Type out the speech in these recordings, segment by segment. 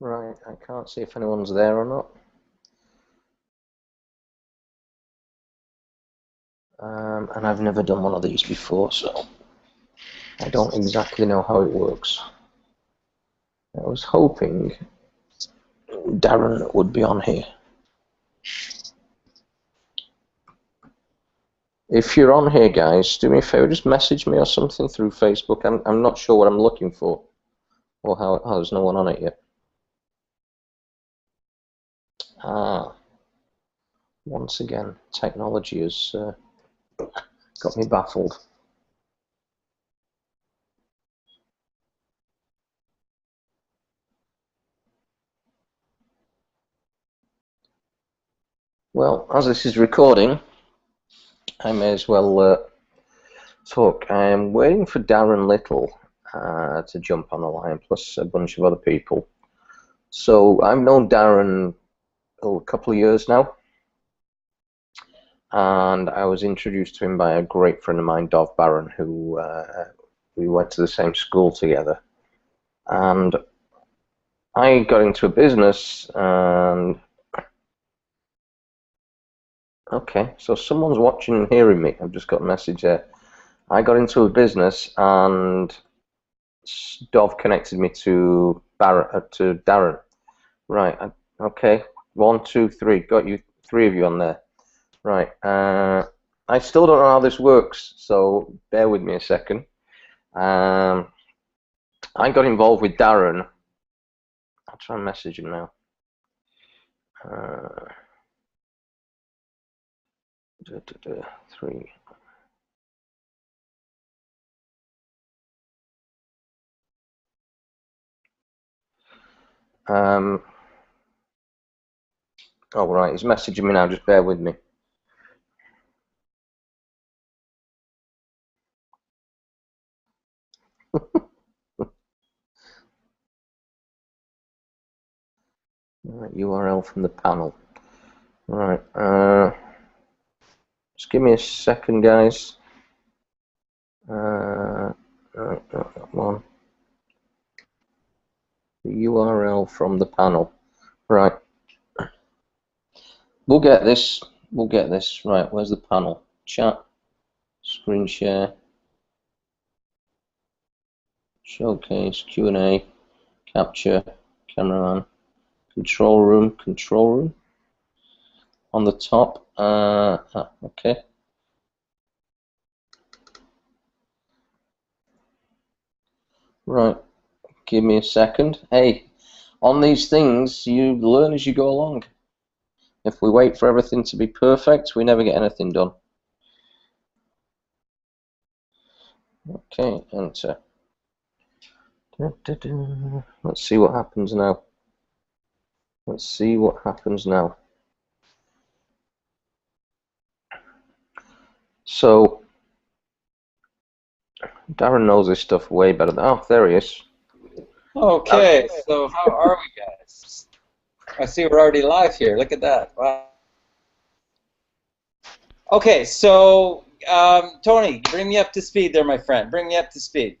Right, I can't see if anyone's there or not. And I've never done one of these before, so I don't exactly know how it works. I was hoping Darren would be on here. If you're on here, guys, do me a favor, just message me or something through Facebook. I'm not sure what I'm looking for, or how there's no one on it yet. Ah, once again, technology has got me baffled. Well, as this is recording, I may as well talk. I am waiting for Darren Little to jump on the line, plus a bunch of other people. So I've known Darren a couple of years now, and I was introduced to him by a great friend of mine, Dov Barron, who we went to the same school together. And I got into a business, and okay, so someone's watching and hearing me. I've just got a message there. I got into a business, and Dov connected me to Darren. Right. Okay. 1, 2, 3. Got you. 3 of you on there. Right. I still don't know how this works, so bear with me a second. I got involved with Darren. I'll try and message him now. 3. Oh, right, he's messaging me now, just bear with me. Right, URL from the panel. Right, just give me a second, guys. Right, come on. The URL from the panel. Right. We'll get this. We'll get this. Right, where's the panel? Chat, screen share, showcase, Q&A, capture, cameraman, control room. On the top. Okay. Right. Give me a second. Hey, on these things, you learn as you go along. If we wait for everything to be perfect, we never get anything done. Okay, enter. Let's see what happens now. Let's see what happens now. So, Darren knows this stuff way better than... Oh, there he is. Okay, so how are we, guys? I see we're already live here. Look at that. Wow. Okay, so Tony, bring me up to speed there, my friend. Bring me up to speed.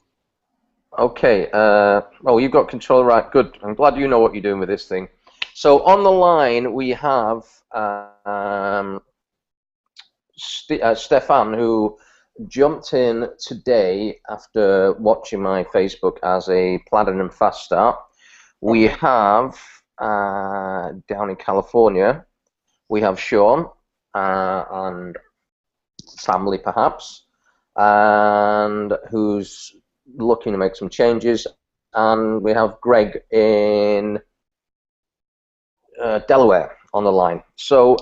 Okay. Oh, you've got control, right? Good. I'm glad you know what you're doing with this thing. So on the line we have Stefan, who jumped in today after watching my Facebook as a Platinum Fast Start. We have down in California, we have Sean and family perhaps, and who's looking to make some changes, and we have Greg in Delaware on the line. So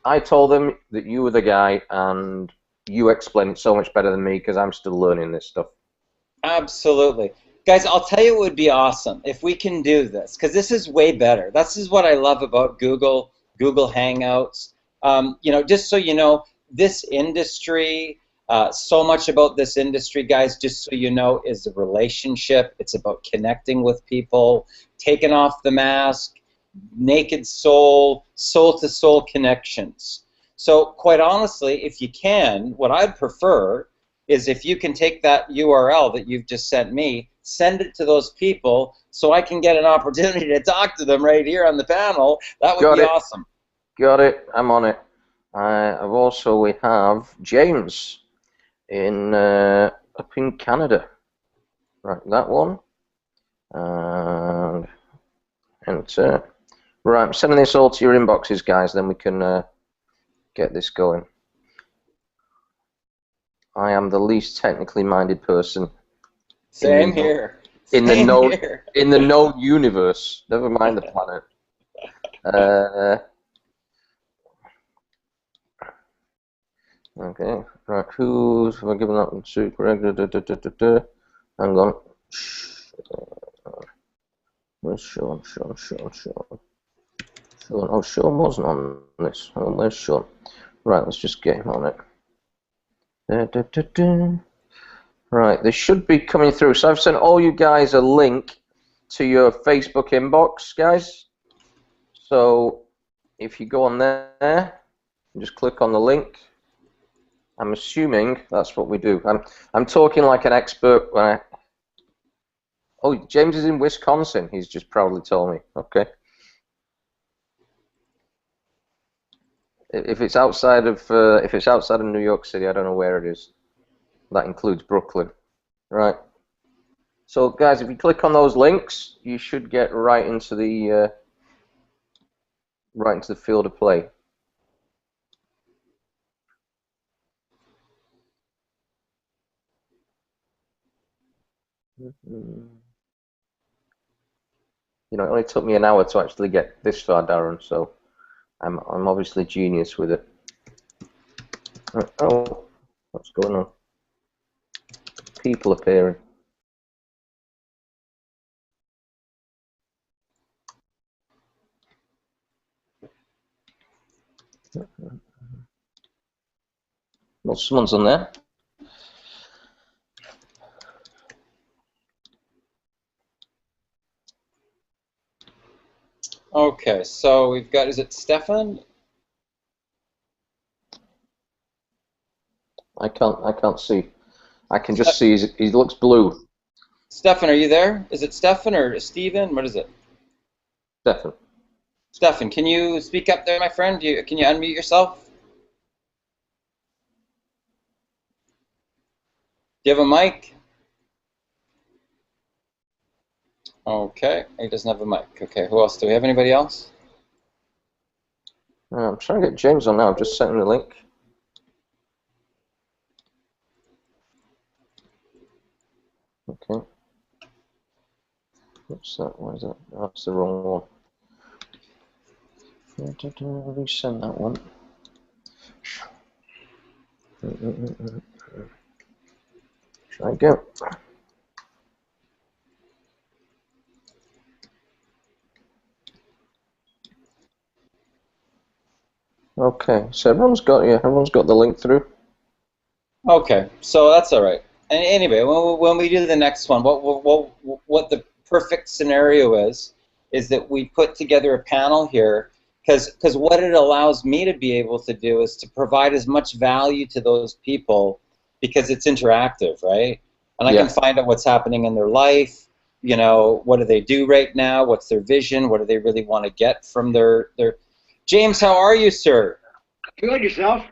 I told them that you were the guy, and you explained it so much better than me because I'm still learning this stuff. Absolutely. Guys, I'll tell you what would be awesome if we can do this, because this is way better. This is what I love about Google Hangouts. You know, just so you know, this industry, so much about this industry, guys, just so you know, is a relationship. It's about connecting with people, taking off the mask, naked soul, soul-to-soul connections. So quite honestly, if you can, what I'd prefer is if you can take that URL that you've just sent me, send it to those people so I can get an opportunity to talk to them right here on the panel. That would be awesome. Got it. I'm on it. We have James up in Canada. Right, that one. And enter. Right, I'm sending this all to your inboxes, guys. Then we can get this going. I am the least technically minded person. Same here. In the known universe. Never mind the planet. Okay, right. Who's have I given that one to? Hang on. Where's Sean? Sean. Oh, Sean wasn't on this. Oh, where's Sean? Right, let's just get him on it. Right, they should be coming through. So I've sent all you guys a link to your Facebook inbox, guys. So if you go on there, just click on the link. I'm assuming that's what we do. I'm talking like an expert when I... Oh, James is in Wisconsin. He's just proudly told me. Okay. If it's outside of New York City, I don't know where it is. That includes Brooklyn, right? So, guys, if you click on those links, you should get right into the field of play. You know, it only took me an hour to actually get this far, Darren. So, I'm obviously genius with it. Oh, what's going on? People appearing. Well, someone's on there. Okay, so we've got, is it Stefan? I can't see. I can just see he looks blue. Stefan, are you there? Is it Stefan or Steven? What is it? Stefan. Stefan, can you speak up there, my friend? Can you unmute yourself? Do you have a mic? Okay, he doesn't have a mic. Okay, who else? Do we have anybody else? I'm trying to get James on now. I've just sent him the link. Okay. What's that? Why is that? Oh, that's the wrong one. Resend that one. Try again. Okay, so everyone's got the link through. Okay, so that's all right. And anyway, when we do the next one, what the perfect scenario is that we put together a panel here, because what it allows me to be able to do is to provide as much value to those people, because it's interactive, right? And I can find out what's happening in their life, you know, what do they do right now, what's their vision, what do they really want to get from their... James, how are you, sir? Good, yourself?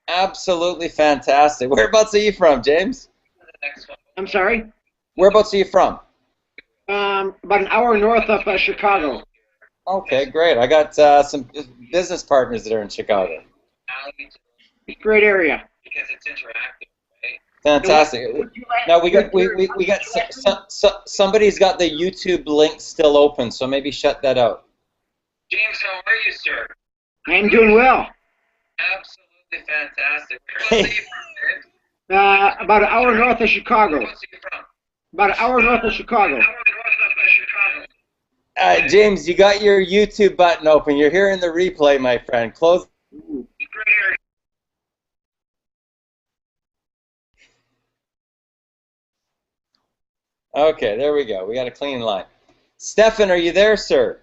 Absolutely fantastic. Whereabouts are you from, James? I'm sorry? Whereabouts are you from? About an hour north of Chicago. Okay, great. I got some business partners that are in Chicago. Great area. Because it's interactive, right? Fantastic. Now we got somebody's got the YouTube link still open, so maybe shut that out. James, how are you, sir? I'm doing well. Absolutely fantastic. About an hour north of Chicago. About an hour north of Chicago. James, you got your YouTube button open. You're hearing the replay, my friend. Close. Okay, there we go. We got a clean line. Stefan, are you there, sir?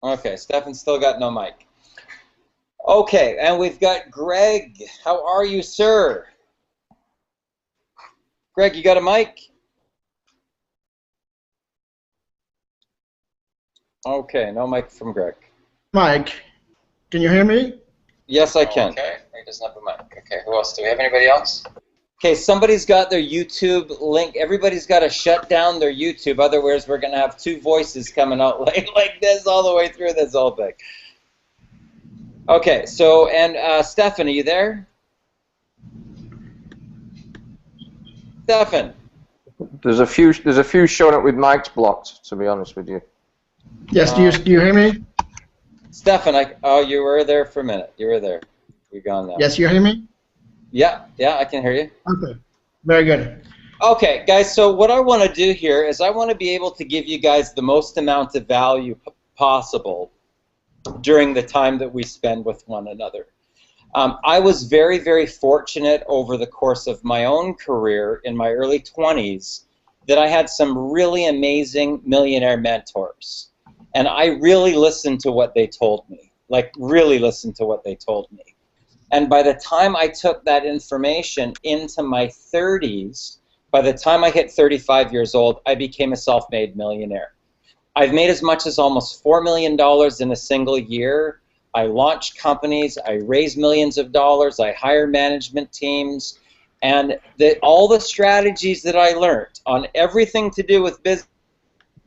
Okay, Stefan still got no mic. Okay, and we've got Greg. How are you, sir? Greg, you got a mic? Okay, no mic from Greg. Mike, can you hear me? Yes, I can. Okay, he doesn't have a mic. Okay, who else? Do we have anybody else? Okay, somebody's got their YouTube link. Everybody's got to shut down their YouTube. Otherwise, we're going to have two voices coming out like this all the way through this whole thing. Okay, so, and Stefan, are you there? Stefan. There's a few showing up with mics blocked, to be honest with you. Yes, do you hear me? Stefan, oh, you were there for a minute. You were there. You're gone now. Yes, you hear me? Yeah, I can hear you. Okay, very good. Okay, guys, so what I want to do here is I want to be able to give you guys the most amount of value possible during the time that we spend with one another. I was very, very fortunate over the course of my own career in my early 20s that I had some really amazing millionaire mentors. And I really listened to what they told me, like really listened to what they told me. And by the time I took that information into my 30s, by the time I hit 35 years old, I became a self-made millionaire. I've made as much as almost $4 million in a single year. I launched companies, I raised millions of dollars, I hire management teams, and all the strategies that I learned on everything to do with business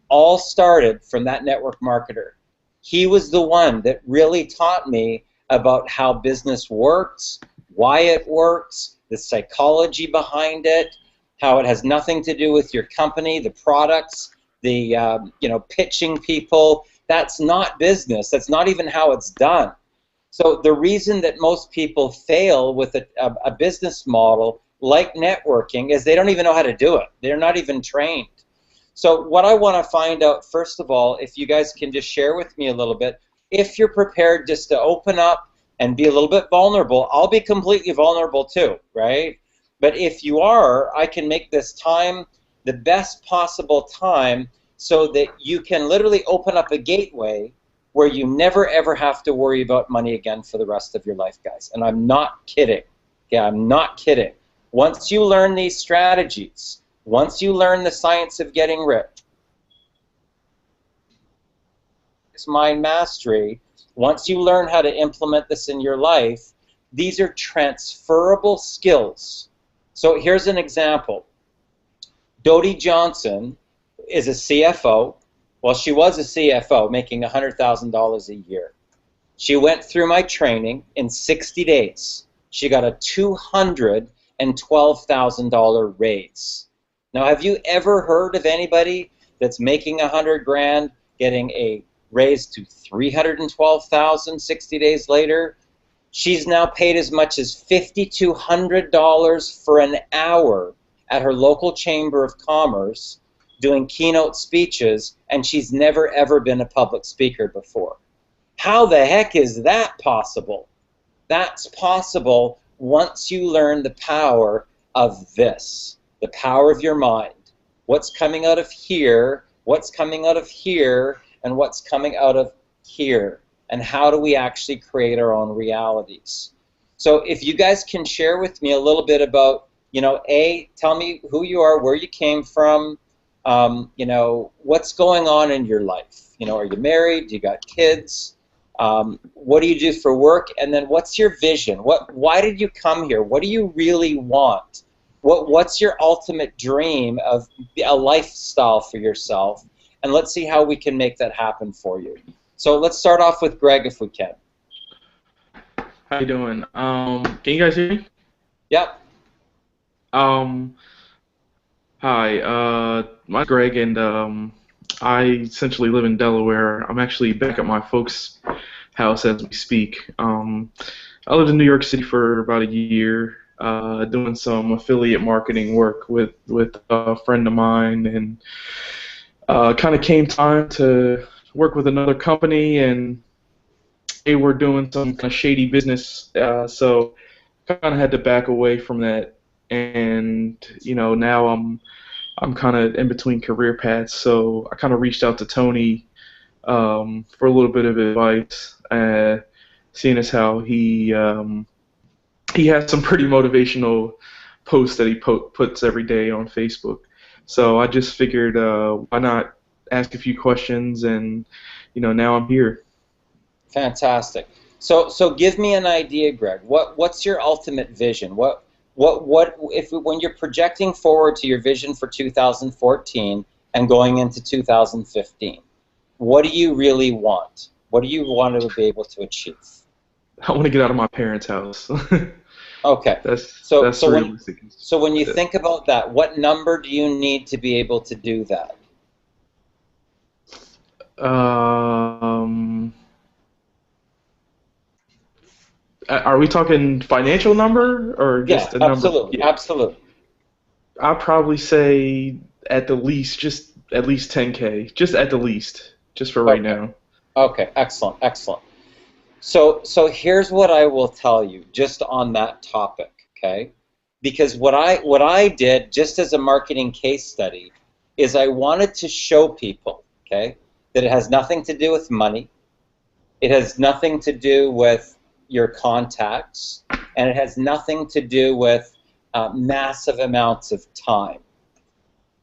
all started from that network marketer. He was the one that really taught me about how business works, why it works, the psychology behind it, how it has nothing to do with your company, the products, the pitching people. That's not business. That's not even how it's done. So the reason that most people fail with a business model like networking is they don't even know how to do it. They're not even trained. So what I want to find out, first of all, if you guys can just share with me a little bit, if you're prepared just to open up and be a little bit vulnerable, I'll be completely vulnerable too, right? But if you are, I can make this time the best possible time so that you can literally open up a gateway where you never ever have to worry about money again for the rest of your life, guys. And I'm not kidding. Yeah, I'm not kidding. Once you learn these strategies, once you learn the science of getting rich, this mind mastery, once you learn how to implement this in your life, these are transferable skills. So here's an example. Dodie Johnson is a CFO. Well, she was a CFO making $100,000 a year. She went through my training in 60 days. She got a $212,000 raise. Now, have you ever heard of anybody that's making 100 grand getting a raise to $312,000 60 days later? She's now paid as much as $5,200 for an hour at her local chamber of commerce doing keynote speeches, and she's never ever been a public speaker before. How the heck is that possible? That's possible once you learn the power of this, the power of your mind. What's coming out of here, what's coming out of here, and what's coming out of here, and how do we actually create our own realities. So if you guys can share with me a little bit about, tell me who you are, where you came from, what's going on in your life. Are you married? Do you got kids? What do you do for work? And then what's your vision? Why did you come here? What do you really want? What's your ultimate dream of a lifestyle for yourself? And let's see how we can make that happen for you. So let's start off with Greg if we can. How you doing? Can you guys hear me? Yep. Hi, my Greg, and I essentially live in Delaware. I'm actually back at my folks' house as we speak. I lived in New York City for about a year, doing some affiliate marketing work with a friend of mine, and kind of came time to work with another company, and they were doing some kind of shady business, so kind of had to back away from that. And now I'm kind of in between career paths, so I kind of reached out to Tony for a little bit of advice. seeing as how he has some pretty motivational posts that he puts every day on Facebook. So I just figured, why not ask a few questions, and now I'm here. Fantastic. So give me an idea, Greg. What's your ultimate vision? What if when you're projecting forward to your vision for 2014 and going into 2015, what do you really want? What do you want to be able to achieve? I want to get out of my parents' house. Okay. That's realistic. So when you think about that, what number do you need to be able to do that? Are we talking financial number or just a number? Absolutely, yeah, absolutely. I'll probably say at the least, just at least 10K, just at the least, just for right now. Okay, excellent, excellent. So here's what I will tell you just on that topic, okay? Because what I did just as a marketing case study is I wanted to show people, okay, that it has nothing to do with money, it has nothing to do with your contacts, and it has nothing to do with massive amounts of time.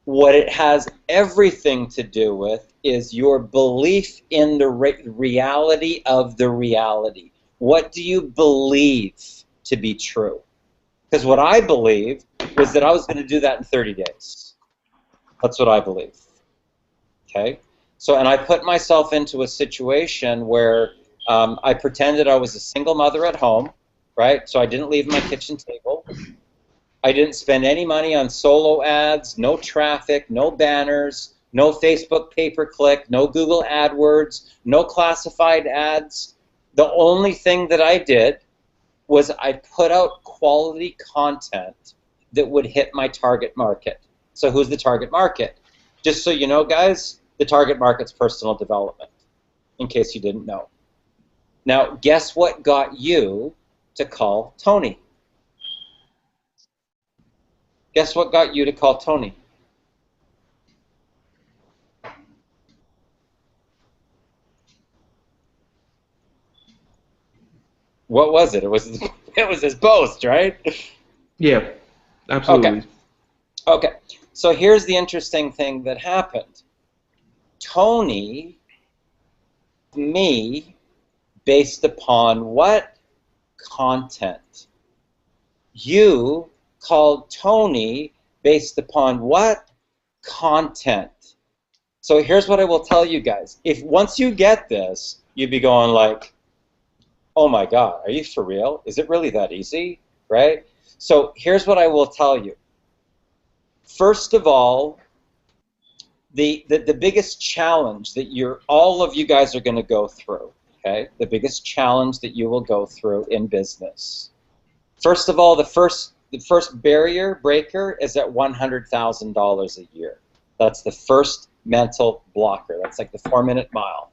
What it has everything to do with is your belief in the reality of the reality. What do you believe to be true? Because what I believed was that I was going to do that in 30 days. That's what I believe. Okay? So, and I put myself into a situation where I pretended I was a single mother at home, right? So I didn't leave my kitchen table. I didn't spend any money on solo ads, no traffic, no banners, no Facebook pay-per-click, no Google AdWords, no classified ads. The only thing that I did was I put out quality content that would hit my target market. So who's the target market? Just so you know, guys, the target market's personal development, in case you didn't know. Now, guess what got you to call Tony? Guess what got you to call Tony? What was it? It was his post, right? Yeah, absolutely. Okay. So here's the interesting thing that happened. Tony, me, based upon what? Content. You called Tony based upon what? Content. So here's what I will tell you guys. If once you get this, you'd be going like, oh my God, are you for real? Is it really that easy? Right? So here's what I will tell you. First of all, the biggest challenge that all of you guys are going to go through, okay? The biggest challenge that you will go through in business. First of all, the first barrier breaker is at $100,000 a year. That's the first mental blocker. That's like the 4-minute mile.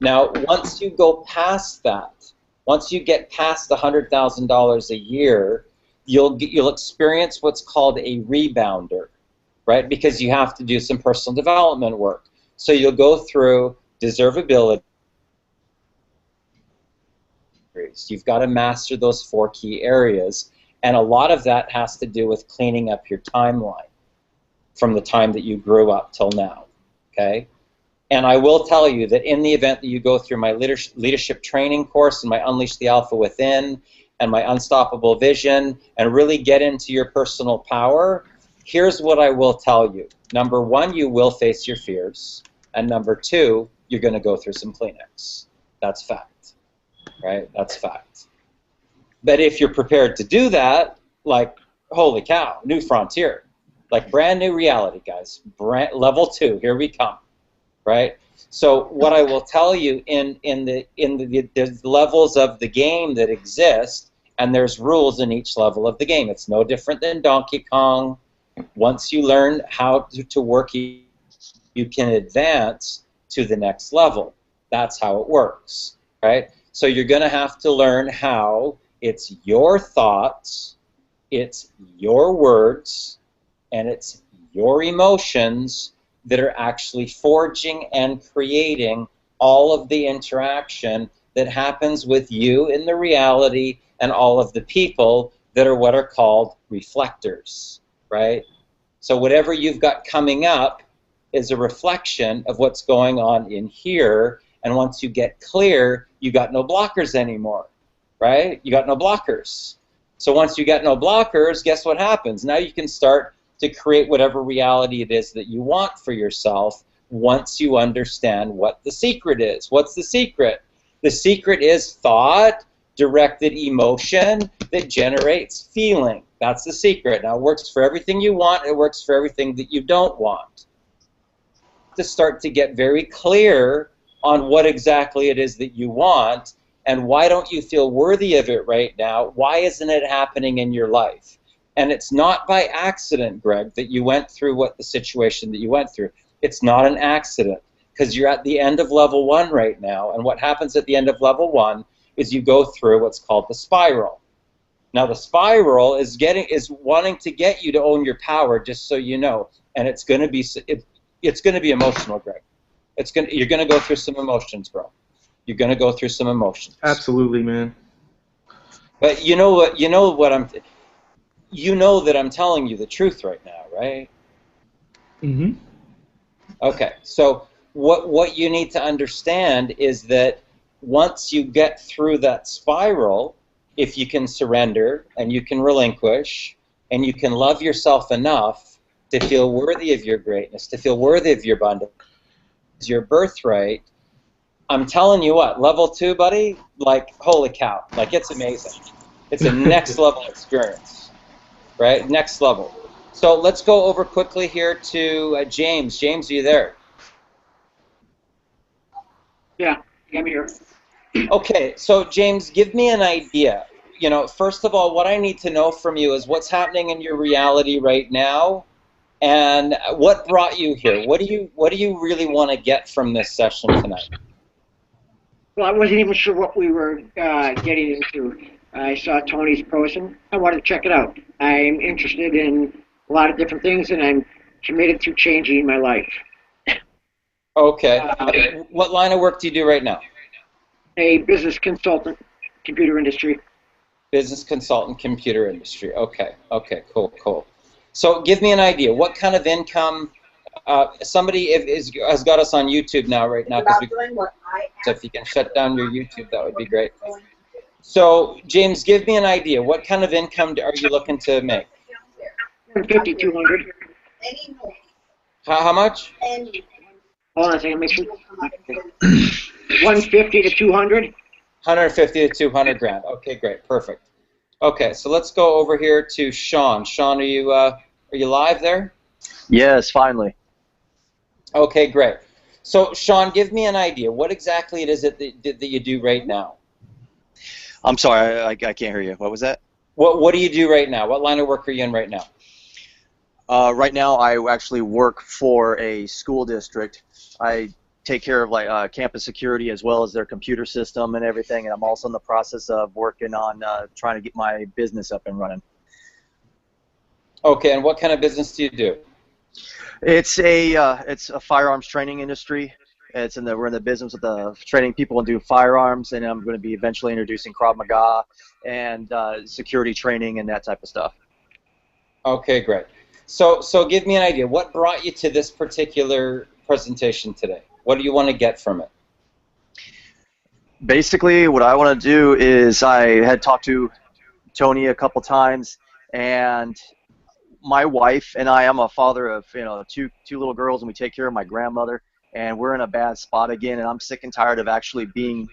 Now, once you go past that, once you get past the $100,000 a year, you'll experience what's called a rebounder, right? Because you have to do some personal development work. So you'll go through deservability. You've got to master those 4 key areas, and a lot of that has to do with cleaning up your timeline from the time that you grew up till now, okay? And I will tell you that in the event that you go through my leadership training course and my Unleash the Alpha Within and my Unstoppable Vision and really get into your personal power, here's what I will tell you. Number 1, you will face your fears. And number 2, you're going to go through some Kleenex. That's fact, right? That's fact. But if you're prepared to do that, like, holy cow, new frontier. Like brand new reality, guys. Level 2, here we come. Right? So what I will tell you in the levels of the game that exist, and there's rules in each level of the game. It's no different than Donkey Kong. Once you learn how to work, you can advance to the next level. That's how it works, right? So you're going to have to learn how it's your thoughts, it's your words, and it's your emotions that are actually forging and creating all of the interaction that happens with you in the reality and all of the people that are what are called reflectors, right? So whatever you've got coming up is a reflection of what's going on in here, and once you get clear, you got no blockers anymore, right? You got no blockers. So once you got no blockers, guess what happens? Now you can start to create whatever reality it is that you want for yourself once you understand what the secret is. What's the secret? The secret is thought, directed emotion that generates feeling. That's the secret. Now, it works for everything you want. It works for everything that you don't want. To start to get very clear on what exactly it is that you want, and why don't you feel worthy of it right now? Why isn't it happening in your life? And it's not by accident, Greg, that you went through what the situation that you went through. It's not an accident, because you're at the end of level 1 right now, and what happens at the end of level 1 is you go through what's called the spiral. Now the spiral is wanting to get you to own your power, just so you know, and it's going to be emotional, Greg. You're going to go through some emotions, bro. You're going to go through some emotions. Absolutely, man. But you know what? You know that I'm telling you the truth right now, right? Mm-hmm. Okay. So what you need to understand is that once you get through that spiral, if you can surrender and you can relinquish and you can love yourself enough to feel worthy of your greatness, to feel worthy of your abundance, your birthright, I'm telling you what, level 2, buddy, like, holy cow, like, it's amazing. It's a next level experience, right? Next level. So let's go over quickly here to James. James, are you there? Yeah, I'm here. Okay, so James, give me an idea. You know, first of all, what I need to know from you is what's happening in your reality right now, and what brought you here. What do you really want to get from this session tonight? Well, I wasn't even sure what we were getting into. I saw Tony's post and I wanted to check it out. I'm interested in a lot of different things, and I'm committed to changing my life. Okay. What line of work do you do right now? A business consultant, computer industry. Business consultant, computer industry. Okay. Okay. Cool. Cool. So give me an idea. What kind of income? Somebody has got us on YouTube now, right now. So if you can shut down your YouTube, that would be great. So James, give me an idea. What kind of income are you looking to make? 150, 200. How much? Hold on a second, make sure. 150 to 200. 150 to 200 grand. Okay, great, perfect. Okay, so let's go over here to Sean. Sean, are you live there? Yes, finally. Okay, great. So Sean, give me an idea. What exactly it is that you do right now? I'm sorry, I can't hear you. What was that? What do you do right now? What line of work are you in right now? Right now, I actually work for a school district. I take care of like campus security as well as their computer system and everything, and I'm also in the process of working on trying to get my business up and running. Okay, and what kind of business do you do? It's a firearms training industry. We're in the business of training people and do firearms, and I'm going to be eventually introducing Krav Maga and security training and that type of stuff. Okay, great. So give me an idea. What brought you to this particular presentation today? What do you want to get from it? Basically, what I want to do is I had talked to Tony a couple times, and my wife and I'm a father of two little girls, and we take care of my grandmother, and we're in a bad spot again, and I'm sick and tired of actually being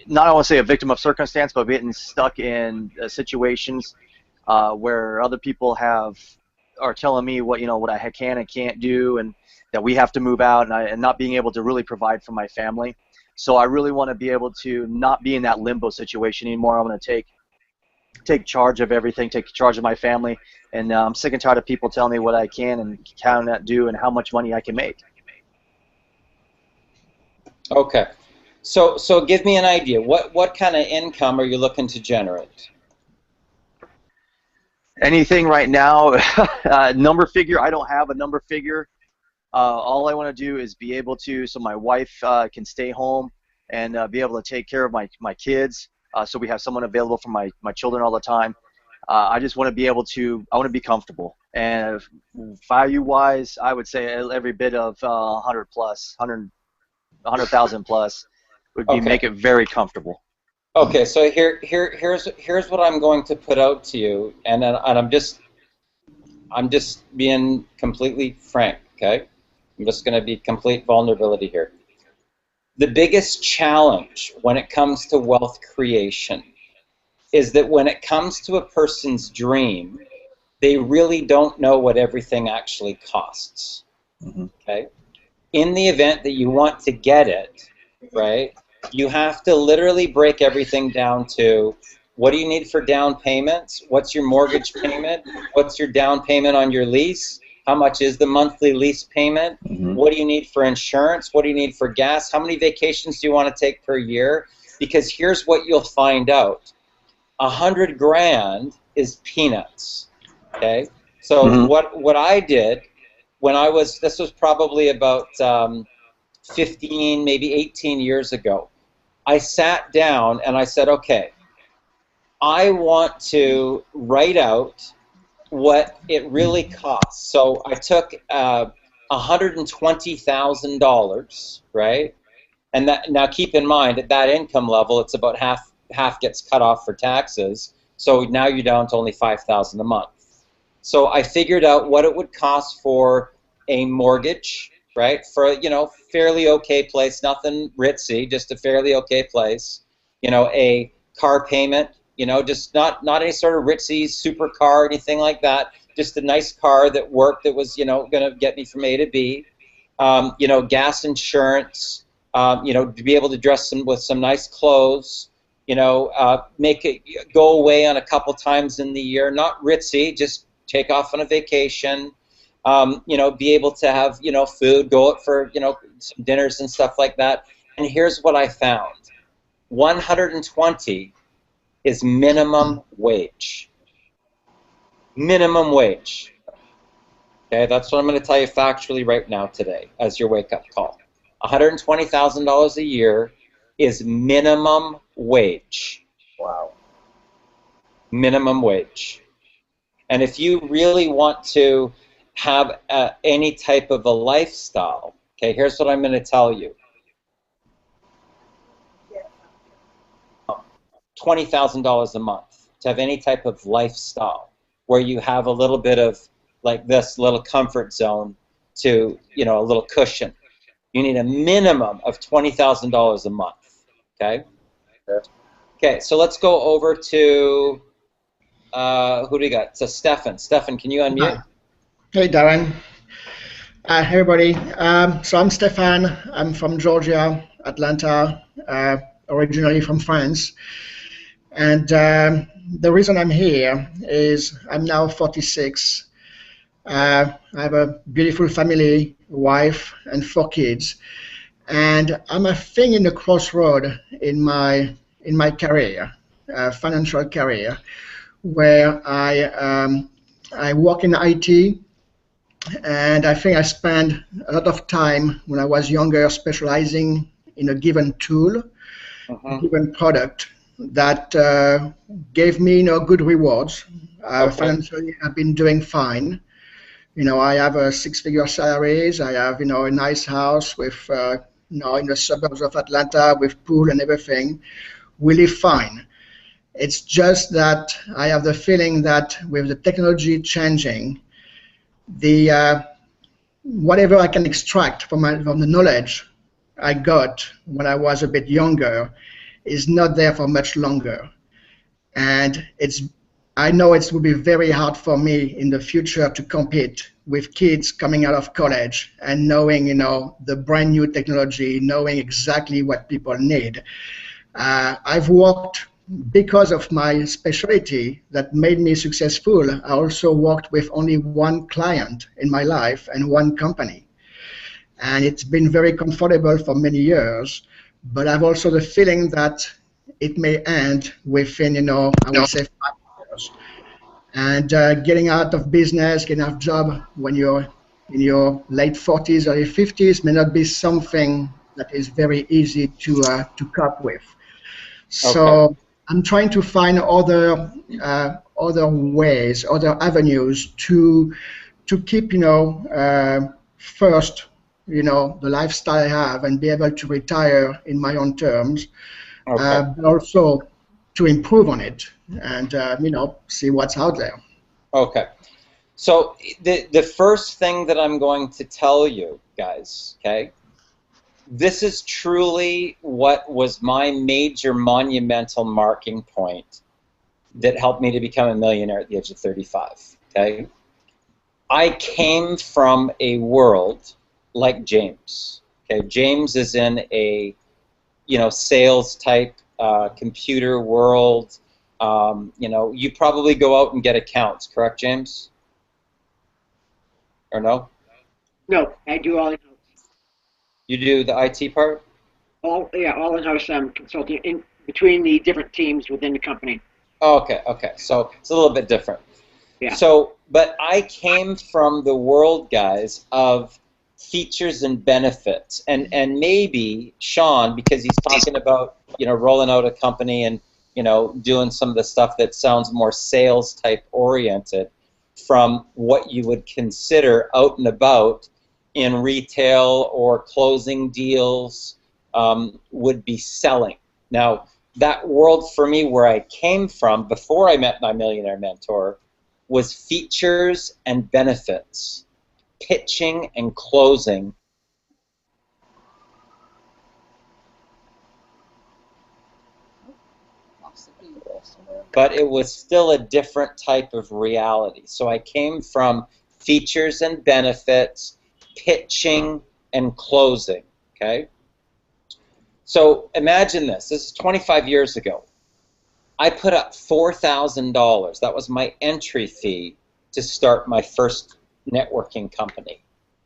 not I want to say a victim of circumstance, but getting stuck in situations where other people are telling me what I can and can't do, and that we have to move out, and not being able to really provide for my family. So I really want to be able to not be in that limbo situation anymore. I want to take charge of everything, take charge of my family, and I'm sick and tired of people telling me what I can and cannot do and how much money I can make. Okay. So give me an idea. What kind of income are you looking to generate? Anything right now, number figure, I don't have a number figure. All I want to do is be able to, so my wife can stay home and be able to take care of my kids. So we have someone available for my children all the time. I just want to be able to. I want to be comfortable. And value-wise, I would say every bit of 100 plus, 100,000 plus would be make it very comfortable. Okay, so here's what I'm going to put out to you, and I'm just being completely frank. Okay, I'm just going to be complete vulnerability here. The biggest challenge when it comes to wealth creation is that when it comes to a person's dream, they really don't know what everything actually costs. Okay, in the event that you want to get it, right? You have to literally break everything down to what do you need for down payments? What's your mortgage payment? What's your down payment on your lease? How much is the monthly lease payment? What do you need for insurance? What do you need for gas? How many vacations do you want to take per year? Because here's what you'll find out. 100 grand is peanuts. Okay? So what I did when I was, this was probably about 15, maybe 18 years ago, I sat down and I said, okay, I want to write out what it really costs. So I took $120,000, right? And that, now keep in mind, at that income level, it's about half gets cut off for taxes. So now you're down to only $5,000 a month. So I figured out what it would cost for a mortgage, right? For, you know, fairly okay place, nothing ritzy, just a fairly okay place. You know, a car payment, you know, just not any sort of ritzy super car or anything like that. Just a nice car that worked, that was, you know, going to get me from A to B. You know, gas insurance. You know, to be able to dress with some nice clothes. You know, make it go away on a couple times in the year. Not ritzy, just take off on a vacation. You know, be able to have, you know, food, go out for, you know, some dinners and stuff like that. And here's what I found. 120 is minimum wage. Minimum wage. Okay, that's what I'm going to tell you factually right now today as your wake-up call. $120,000 a year is minimum wage. Wow. Minimum wage. And if you really want to have any type of a lifestyle, okay, here's what I'm going to tell you. $20,000 a month to have any type of lifestyle where you have a little bit of, like this, little comfort zone to, you know, a little cushion. You need a minimum of $20,000 a month, okay? Okay, so let's go over to, who do we got? So Stefan. Stefan, can you unmute? Hey, Darren. Hi, everybody. So I'm Stefan. I'm from Georgia, Atlanta, originally from France. And the reason I'm here is I'm now 46. I have a beautiful family, wife, and 4 kids. And I'm a thing in the crossroad in my career, financial career, where I work in IT. And I think I spent a lot of time when I was younger specializing in a given tool, a given product that gave me, you know, good rewards. Financially, I've been doing fine. You know, I have a 6-figure salaries. I have, you know, a nice house with, you know, in the suburbs of Atlanta with pool and everything. We live fine. It's just that I have the feeling that with the technology changing, the whatever I can extract from the knowledge I got when I was a bit younger is not there for much longer, and I know it will be very hard for me in the future to compete with kids coming out of college and knowing, you know, the brand new technology, knowing exactly what people need. I've worked, because of my specialty that made me successful, I also worked with only one client in my life and one company. And it's been very comfortable for many years, but I've also the feeling that it may end within, you know, I would say 5 years. And getting out of business, getting out of job when you're in your late 40s, early 50s may not be something that is very easy to cope with. So Okay. I'm trying to find other ways, other avenues to keep, first, the lifestyle I have and be able to retire in my own terms, Okay. but also to improve on it and, see what's out there. Okay. So the first thing that I'm going to tell you guys, okay, this is truly what was my major monumental marking point that helped me to become a millionaire at the age of 35, okay? I came from a world like James, okay? James is in a, sales type computer world. You probably go out and get accounts, correct, James? Or no? No, I do all in-house. You do the IT part? All in-house consulting in between the different teams within the company. Oh, okay. So it's a little bit different. Yeah. So, but I came from the world, guys, of features and benefits, and maybe Sean, because he's talking about rolling out a company and doing some of the stuff that sounds more sales type oriented, from what you would consider out and about in retail or closing deals, would be selling. Now, that world for me where I came from before I met my millionaire mentor was features and benefits, pitching and closing. But it was still a different type of reality. So I came from features and benefits, pitching and closing, okay? So imagine this. This is 25 years ago. I put up $4,000. That was my entry fee to start my first networking company.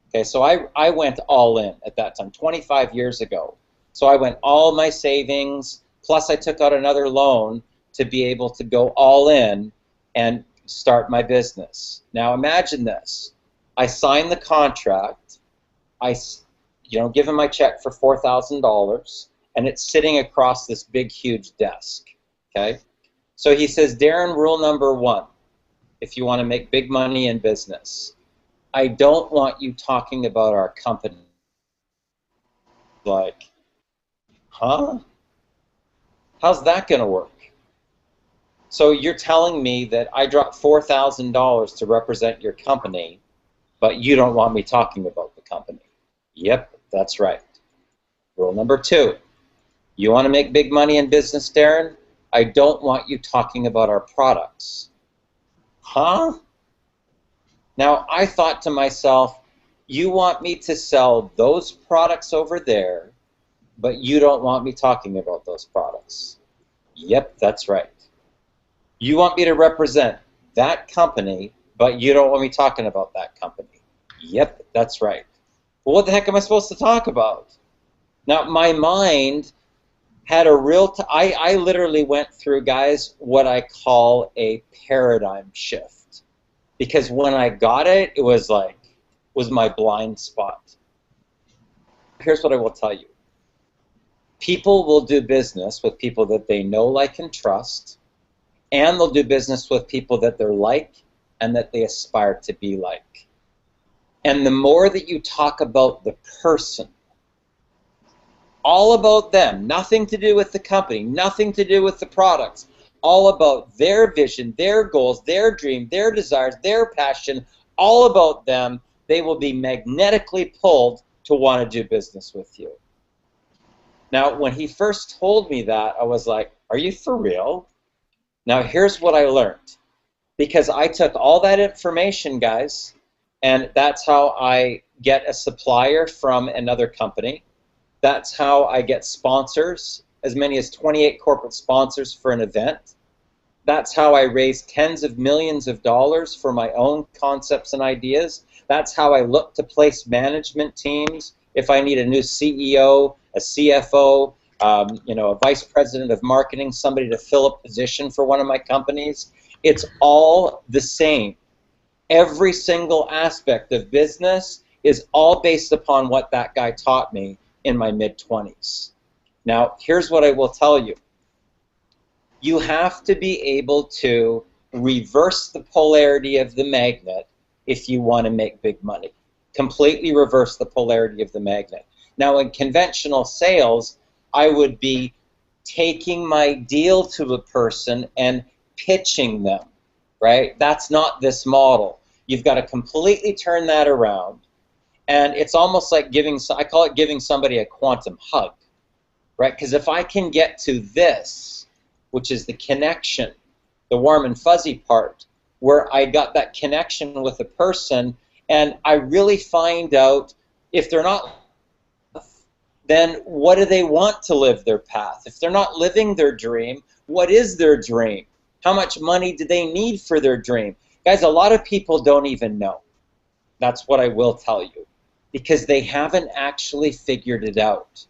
Okay, so I went all in at that time, 25 years ago. So I went all my savings, plus I took out another loan to be able to go all in and start my business. Now imagine this. I signed the contract. I give him my check for $4,000, and it's sitting across this big, huge desk. Okay, so he says, Darren, rule number one, if you want to make big money in business, I don't want you talking about our company. Like, huh? How's that going to work? So you're telling me that I dropped $4,000 to represent your company, but you don't want me talking about the company. Yep, that's right. Rule number two, you want to make big money in business, Darren? I don't want you talking about our products. Huh? Now, I thought to myself, you want me to sell those products over there, but you don't want me talking about those products. Yep, that's right. You want me to represent that company, but you don't want me talking about that company. Yep, that's right. Well, what the heck am I supposed to talk about? Now, my mind had a real I literally went through, guys, what I call a paradigm shift. Because when I got it, it was my blind spot. Here's what I will tell you. People will do business with people that they know, like, and trust, and they'll do business with people that they're like and that they aspire to be like. And the more that you talk about the person, all about them, nothing to do with the company, nothing to do with the products, all about their vision, their goals, their dream, their desires, their passion, all about them, they will be magnetically pulled to want to do business with you. Now, when he first told me that, I was like, are you for real? Now, here's what I learned. Because I took all that information, guys, and that's how I get a supplier from another company. That's how I get sponsors, as many as 28 corporate sponsors for an event. That's how I raise tens of millions of dollars for my own concepts and ideas. That's how I look to place management teams. If I need a new CEO, a CFO, a vice president of marketing, somebody to fill a position for one of my companies, it's all the same. Every single aspect of business is all based upon what that guy taught me in my mid-20s. Now, here's what I will tell you. You have to be able to reverse the polarity of the magnet if you want to make big money. Completely reverse the polarity of the magnet. Now, in conventional sales, I would be taking my deal to a person and pitching them, right? That's not this model. You've got to completely turn that around. And it's almost like giving, I call it giving somebody a quantum hug, right? Because if I can get to this, which is the connection, the warm and fuzzy part, where I got that connection with a person, and I really find out if they're not, then what do they want to live their path? If they're not living their dream, what is their dream? How much money do they need for their dream? Guys, a lot of people don't even know. That's what I will tell you, because they haven't actually figured it out.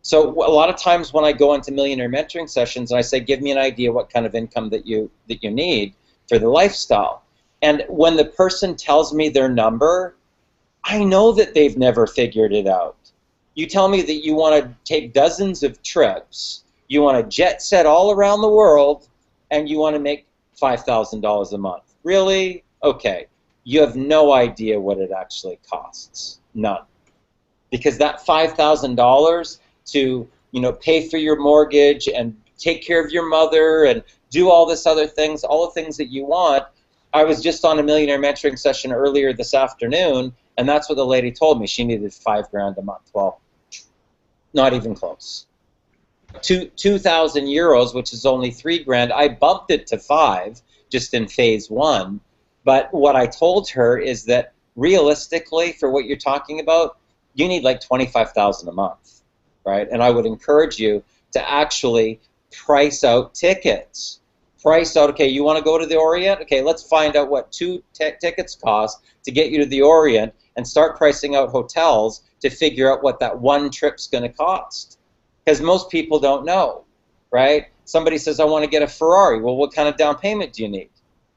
So a lot of times when I go into millionaire mentoring sessions, I say, give me an idea what kind of income that you need for the lifestyle. And when the person tells me their number, I know that they've never figured it out. You tell me that you want to take dozens of trips, you want to jet set all around the world, and you want to make $5,000 a month. Really? Okay. You have no idea what it actually costs. None. Because that $5,000 to, pay for your mortgage and take care of your mother and do all this other things, all the things that you want. I was just on a millionaire mentoring session earlier this afternoon, and that's what the lady told me. She needed $5,000 a month. Well, not even close. 2,000 euros, which is only $3,000. I bumped it to 5 just in phase 1. But what I told her is that realistically, for what you're talking about, you need like $25,000 a month, right? And I would encourage you to actually price out tickets. Price out, okay, you want to go to the Orient? Okay, let's find out what 2 tickets cost to get you to the Orient and start pricing out hotels to figure out what that one trip's going to cost. Because most people don't know, right? Somebody says, I want to get a Ferrari. Well, what kind of down payment do you need?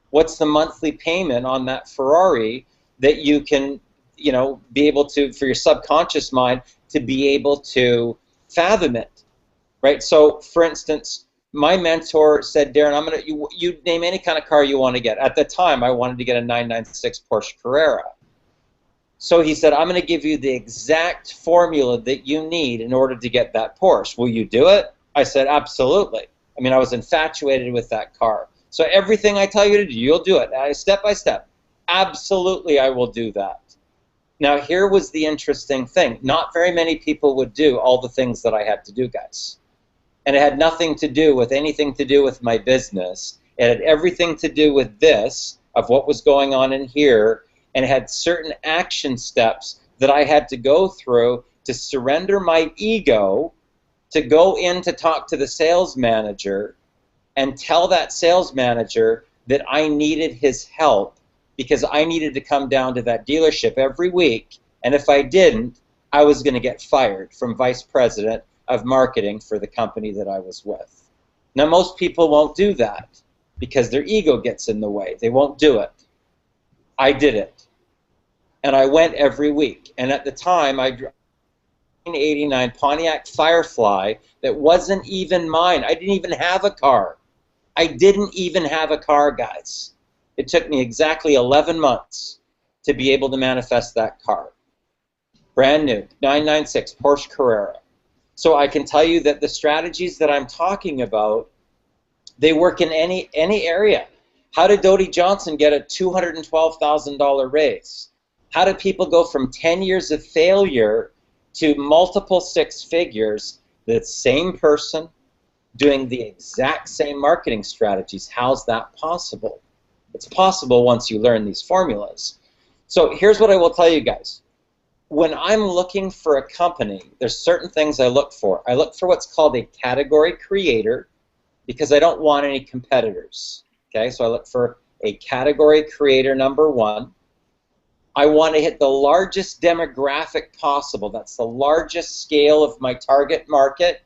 What's the monthly payment on that Ferrari that you can, be able to, for your subconscious mind, to be able to fathom it, right? So, for instance, my mentor said, Darren, you name any kind of car you want to get. At the time, I wanted to get a 996 Porsche Carrera. So he said, I'm going to give you the exact formula that you need in order to get that Porsche. Will you do it? I said, absolutely. I mean, I was infatuated with that car. So everything I tell you to do, you'll do it, step by step. Absolutely, I will do that. Now, here was the interesting thing. Not very many people would do all the things that I had to do, guys. And it had nothing to do with anything to do with my business. It had everything to do with this, of what was going on in here, and it had certain action steps that I had to go through to surrender my ego, to go in to talk to the sales manager and tell that sales manager that I needed his help because I needed to come down to that dealership every week, and if I didn't, I was going to get fired from vice president of marketing for the company that I was with. Now, most people won't do that because their ego gets in the way. They won't do it. I did it. And I went every week. And at the time, I drove a 1989 Pontiac Firefly that wasn't even mine. I didn't even have a car. I didn't even have a car, guys. It took me exactly 11 months to be able to manifest that car. Brand new, 996 Porsche Carrera. So I can tell you that the strategies that I'm talking about, they work in any area. How did Dodie Johnson get a $212,000 raise? How did people go from 10 years of failure to multiple 6 figures? The same person doing the exact same marketing strategies. How's that possible? It's possible once you learn these formulas. So here's what I will tell you guys. When I'm looking for a company, there's certain things I look for. I look for what's called a category creator because I don't want any competitors. Okay, so I look for a category creator, number 1. I want to hit the largest demographic possible. That's the largest scale of my target market.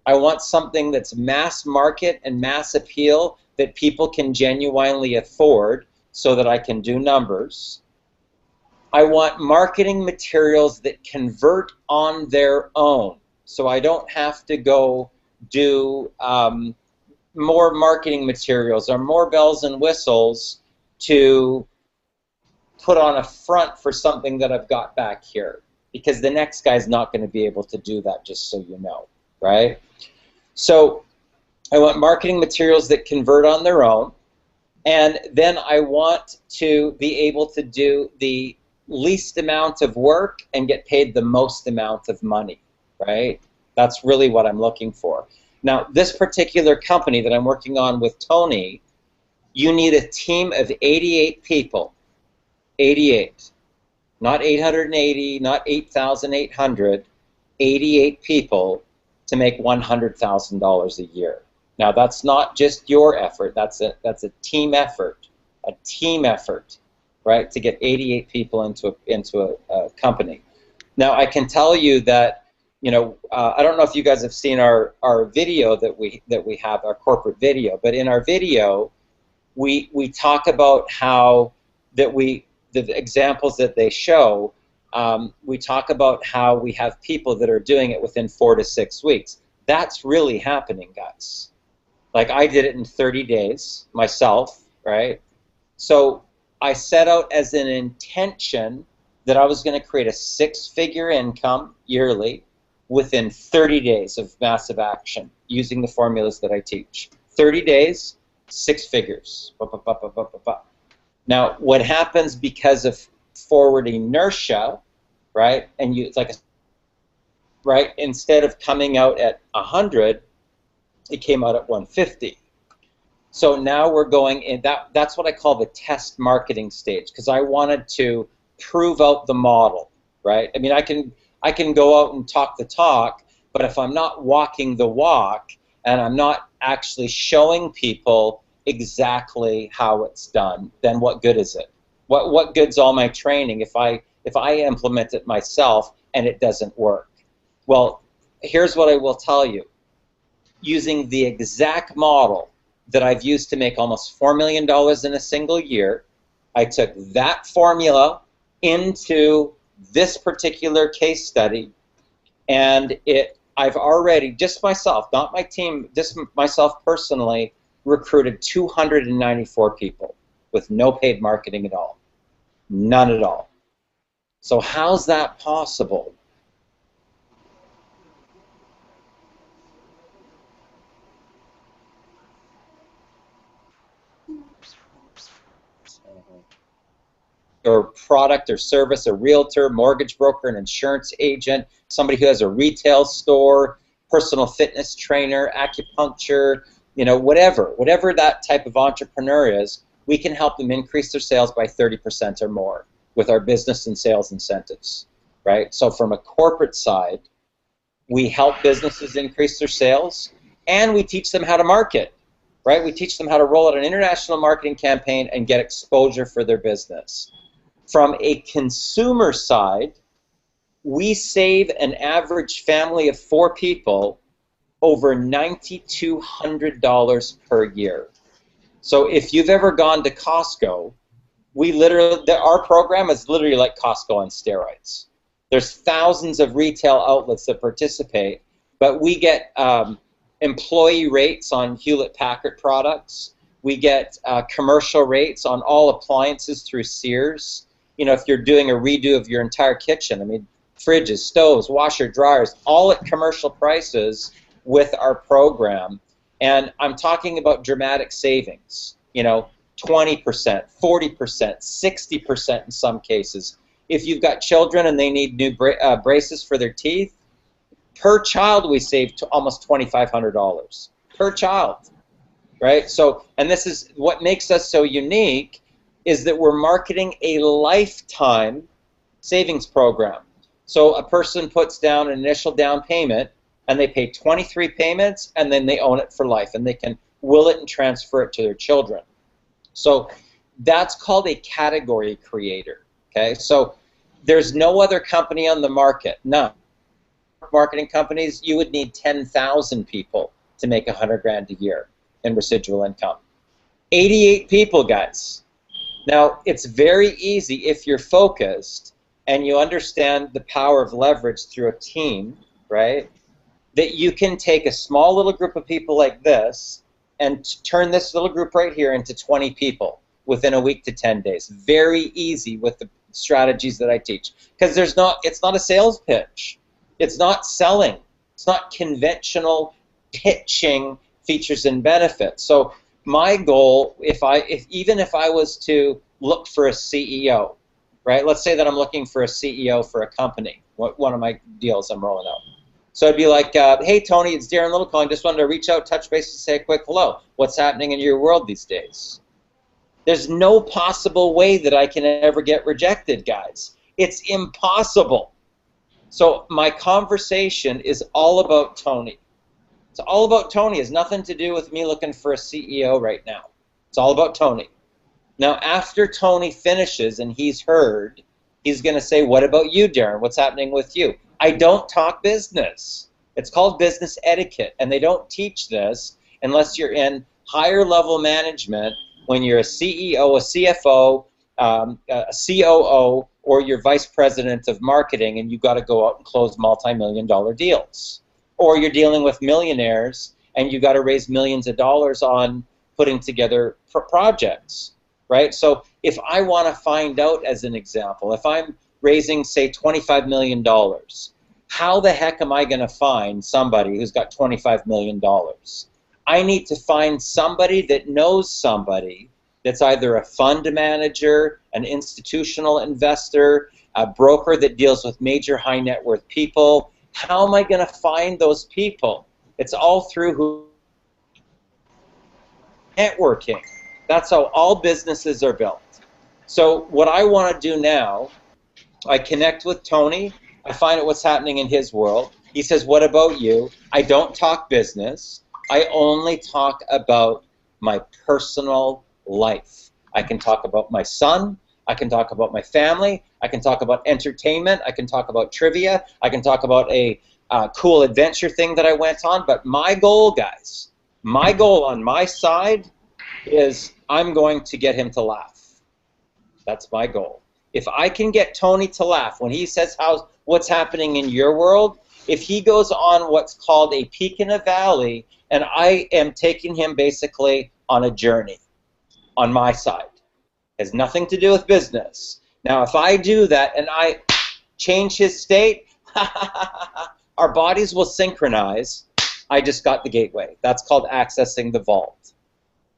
I want something that's mass market and mass appeal that people can genuinely afford so that I can do numbers. I want marketing materials that convert on their own. So I don't have to go do more marketing materials or more bells and whistles to put on a front for something that I've got back here, because the next guy's not going to be able to do that, just so you know, right? So I want marketing materials that convert on their own, and then I want to be able to do the least amount of work and get paid the most amount of money, right? That's really what I'm looking for. Now, this particular company that I'm working on with Tony, you need a team of 88 people. 88. Not 880, not 8,800. 88 people to make $100,000 a year. Now, that's not just your effort. That's a team effort. A team effort, right? To get 88 people into a company. Now, I can tell you that, you know, I don't know if you guys have seen our video that we have, our corporate video, but in our video, we talk about how the examples that they show, we talk about how we have people that are doing it within 4 to 6 weeks. That's really happening, guys. Like, I did it in 30 days myself, right? So I set out as an intention that I was going to create a 6-figure income yearly within 30 days of massive action using the formulas that I teach. 30 days, 6 figures. Now, what happens because of forward inertia, right? And it's like, right? Instead of coming out at 100, it came out at 150. So now we're going in. That's what I call the test marketing stage, because I wanted to prove out the model, right? I mean, I can go out and talk the talk, but if I'm not walking the walk and I'm not actually showing people exactly how it's done, then what good is it? What good's all my training if I implement it myself and it doesn't work? Well, here's what I will tell you. Using the exact model that I've used to make almost $4 million in a single year, I took that formula into this particular case study, and I've already, just myself, not my team, just myself personally, recruited 294 people with no paid marketing at all. None at all. So how's that possible? Or product or service, a realtor, mortgage broker, an insurance agent, somebody who has a retail store, personal fitness trainer, acupuncture, you know, whatever that type of entrepreneur is, we can help them increase their sales by 30% or more with our business and sales incentives, right? So from a corporate side, we help businesses increase their sales, and we teach them how to market, right? We teach them how to roll out an international marketing campaign and get exposure for their business. From a consumer side, we save an average family of 4 people over $9,200 per year. So if you've ever gone to Costco, our program is literally like Costco on steroids. There's thousands of retail outlets that participate, but we get employee rates on Hewlett-Packard products. We get commercial rates on all appliances through Sears. You know, if you're doing a redo of your entire kitchen, I mean, fridges, stoves, washer, dryers, all at commercial prices with our program. And I'm talking about dramatic savings, you know, 20%, 40%, 60% in some cases. If you've got children and they need new braces for their teeth, per child we save to almost $2,500 per child, right? So, and this is what makes us so unique, is that we're marketing a lifetime savings program. So a person puts down an initial down payment, and they pay 23 payments, and then they own it for life, and they can will it and transfer it to their children. So that's called a category creator, okay? So there's no other company on the market, none. Marketing companies, you would need 10,000 people to make $100 grand a year in residual income. 88 people, guys. Now, it's very easy if you're focused and you understand the power of leverage through a team, right? That you can take a small little group of people like this and turn this little group right here into 20 people within a week to 10 days. Very easy with the strategies that I teach. Because it's not a sales pitch. It's not selling. It's not conventional pitching features and benefits. So my goal, even if I was to look for a CEO, right? Let's say that I'm looking for a CEO for a company, one of my deals I'm rolling out. So I'd be like, hey, Tony, it's Darren Little calling. Just wanted to reach out, touch base, and say a quick hello. What's happening in your world these days? There's no possible way that I can ever get rejected, guys. It's impossible. So my conversation is all about Tony. It's all about Tony. It has nothing to do with me looking for a CEO right now. It's all about Tony. Now, after Tony finishes and he's heard, he's going to say, what about you, Darren? What's happening with you? I don't talk business. It's called business etiquette, and they don't teach this unless you're in higher level management when you're a CEO, a CFO, a COO, or you're vice president of marketing and you've got to go out and close multi-million-dollar deals. Or you're dealing with millionaires and you've got to raise millions of dollars on putting together projects, right? So if I want to find out, as an example, if I'm raising, say, $25 million, how the heck am I going to find somebody who's got $25 million? I need to find somebody that knows somebody that's either a fund manager, an institutional investor, a broker that deals with major high net worth people. How am I going to find those people? It's all through networking. That's how all businesses are built. So what I want to do now, I connect with Tony. I find out what's happening in his world. He says, what about you? I don't talk business. I only talk about my personal life. I can talk about my son. I can talk about my family. I can talk about entertainment. I can talk about trivia. I can talk about a cool adventure thing that I went on. But my goal, guys, my goal on my side is I'm going to get him to laugh. That's my goal. If I can get Tony to laugh when he says what's happening in your world, if he goes on what's called a peak in a valley, and I am taking him basically on a journey on my side. It has nothing to do with business. Now, if I do that and I change his state, our bodies will synchronize. I just got the gateway. That's called accessing the vault.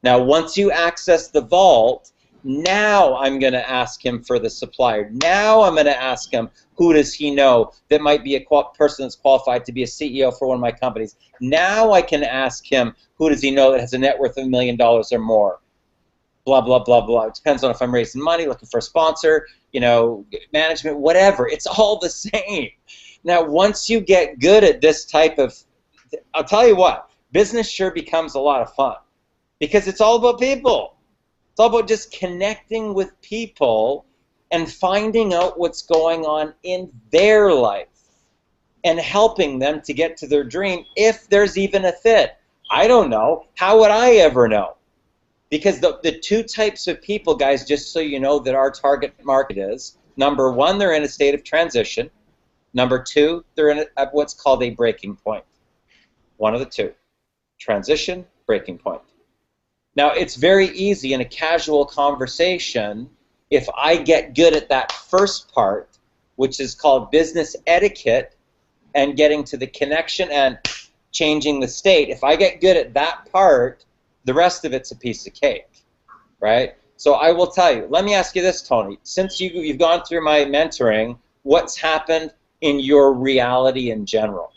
Now, once you access the vault, now I'm going to ask him for the supplier. Now I'm going to ask him, who does he know that might be a person that's qualified to be a CEO for one of my companies. Now I can ask him, who does he know that has a net worth of $1 million or more. Blah, blah, blah, blah. It depends on if I'm raising money, looking for a sponsor, you know, management, whatever. It's all the same. Now, once you get good at this type of, I'll tell you what, business sure becomes a lot of fun because it's all about people. It's all about just connecting with people and finding out what's going on in their life and helping them to get to their dream if there's even a fit. I don't know. How would I ever know? Because the two types of people, guys, just so you know that our target market is, number one, they're in a state of transition. Number two, they're in what's called a breaking point. One of the two. Transition, breaking point. Now, it's very easy in a casual conversation if I get good at that first part, which is called business etiquette and getting to the connection and changing the state. If I get good at that part, the rest of it's a piece of cake, right? So I will tell you. Let me ask you this, Tony. Since you've gone through my mentoring, what's happened in your reality in general?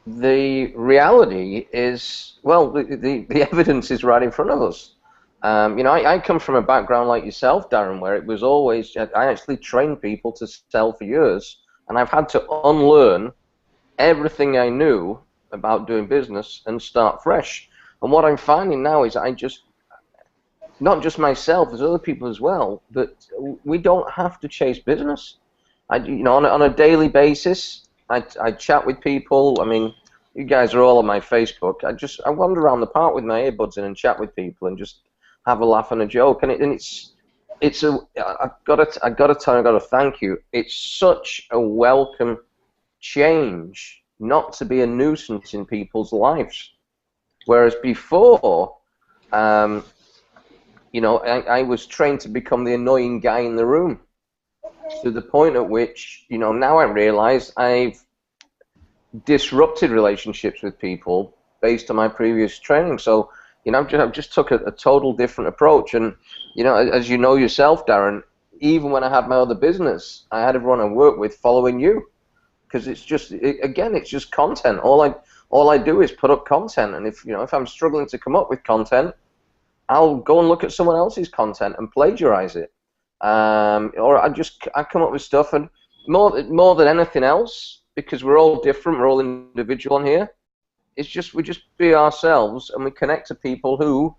The reality is, well, the evidence is right in front of us. You know, I come from a background like yourself, Darren, where it was always, I actually trained people to sell for years, and I've had to unlearn everything I knew about doing business and start fresh. And what I'm finding now is not just myself, there's other people as well, that we don't have to chase business. You know, on a daily basis, I chat with people. I mean, you guys are all on my Facebook. I wander around the park with my earbuds in and chat with people and just have a laugh and a joke, and it's a I gotta tell you, I gotta thank you. It's such a welcome change not to be a nuisance in people's lives, whereas before, you know, I was trained to become the annoying guy in the room, to the point at which, you know, now I realize I've disrupted relationships with people based on my previous training. So, you know, I've just took a total different approach. And, you know, as you know yourself, Darren, even when I had my other business, I had everyone I work with following you, because it's just, again, it's just content. All I do is put up content, and if I'm struggling to come up with content, I'll go and look at someone else's content and plagiarize it, or I come up with stuff, and more than anything else, because we're all different, we're all individual on here. It's just we just be ourselves, and we connect to people who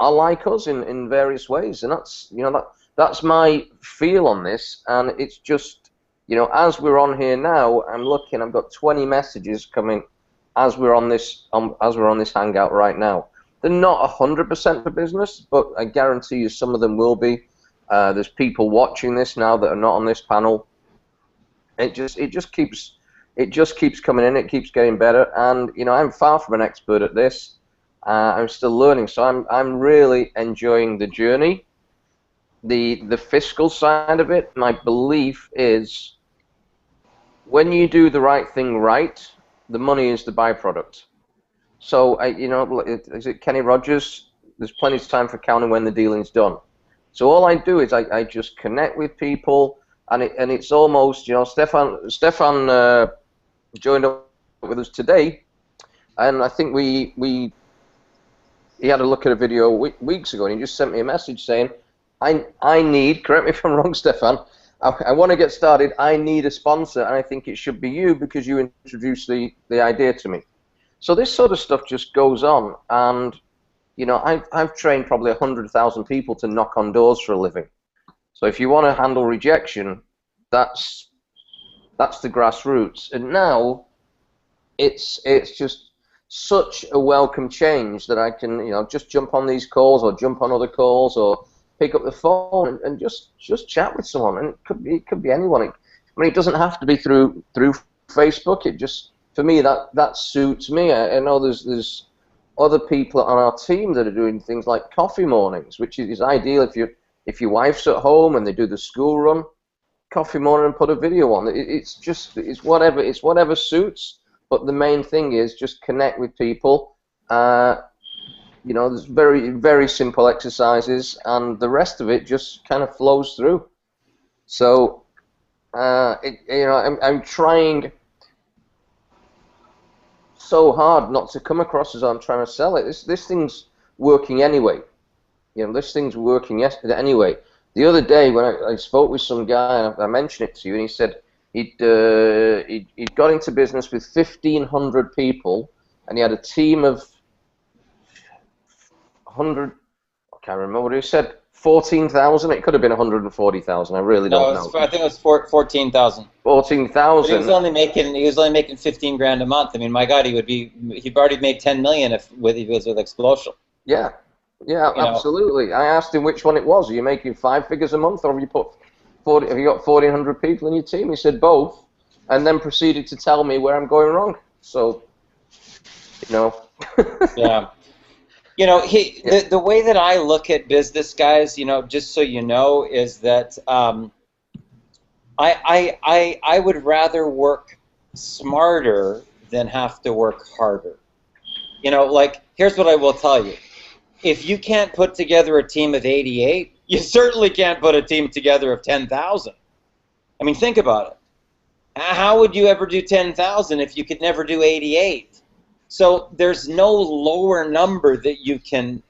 are like us in various ways, and that's my feel on this. And it's just, you know, as we're on here now, I'm looking. I've got 20 messages coming as we're on this hangout right now. They're not 100% for business, but I guarantee you some of them will be. There's people watching this now that are not on this panel. It just keeps coming in. It keeps getting better, and you know, I'm far from an expert at this. I'm still learning, so I'm really enjoying the journey. The fiscal side of it, my belief is, when you do the right thing right, the money is the byproduct. So, you know, is it Kenny Rogers? There's plenty of time for counting when the dealing's done. So all I do is I just connect with people, and it's almost, you know, Stefan joined up with us today, and I think he had a look at a video weeks ago, and he just sent me a message saying, I need, correct me if I'm wrong, Stefan, I want to get started, I need a sponsor, and I think it should be you because you introduced the idea to me. So this sort of stuff just goes on, and you know, I've trained probably 100,000 people to knock on doors for a living. So if you want to handle rejection, that's the grassroots. And now it's just such a welcome change that I can, you know, just jump on these calls or jump on other calls or pick up the phone and just chat with someone. And it could be anyone. I mean, it doesn't have to be through Facebook. It just, for me, that suits me. I know there's other people on our team that are doing things like coffee mornings, which is ideal if your wife's at home and they do the school run. Coffee morning and put a video on. It's whatever suits. But the main thing is just connect with people. You know, there's very, very simple exercises, and the rest of it just kind of flows through. So, you know, I'm trying so hard not to come across as I'm trying to sell it. This thing's working anyway. You know, this thing's working anyway. The other day when I spoke with some guy, and I mentioned it to you, and he said he'd got into business with 1,500 people, and he had a team of 100. I can't remember what he said. 14,000. It could have been 140,000. I really don't know. I think it was 14,000. 14,000. He was only making 15 grand a month. I mean, my God, he'd already made 10 million if he was with Explosion. Yeah. Yeah, absolutely. I asked him which one it was. Are you making 5 figures a month, or have you got 1,400 people in your team? He said both, and then proceeded to tell me where I'm going wrong. So, you know. Yeah. You know, the way that I look at business, guys, you know, just so you know, is that I would rather work smarter than have to work harder. You know, like, here's what I will tell you. If you can't put together a team of 88, you certainly can't put a team together of 10,000. I mean, think about it. How would you ever do 10,000 if you could never do 88? So there's no lower number that you can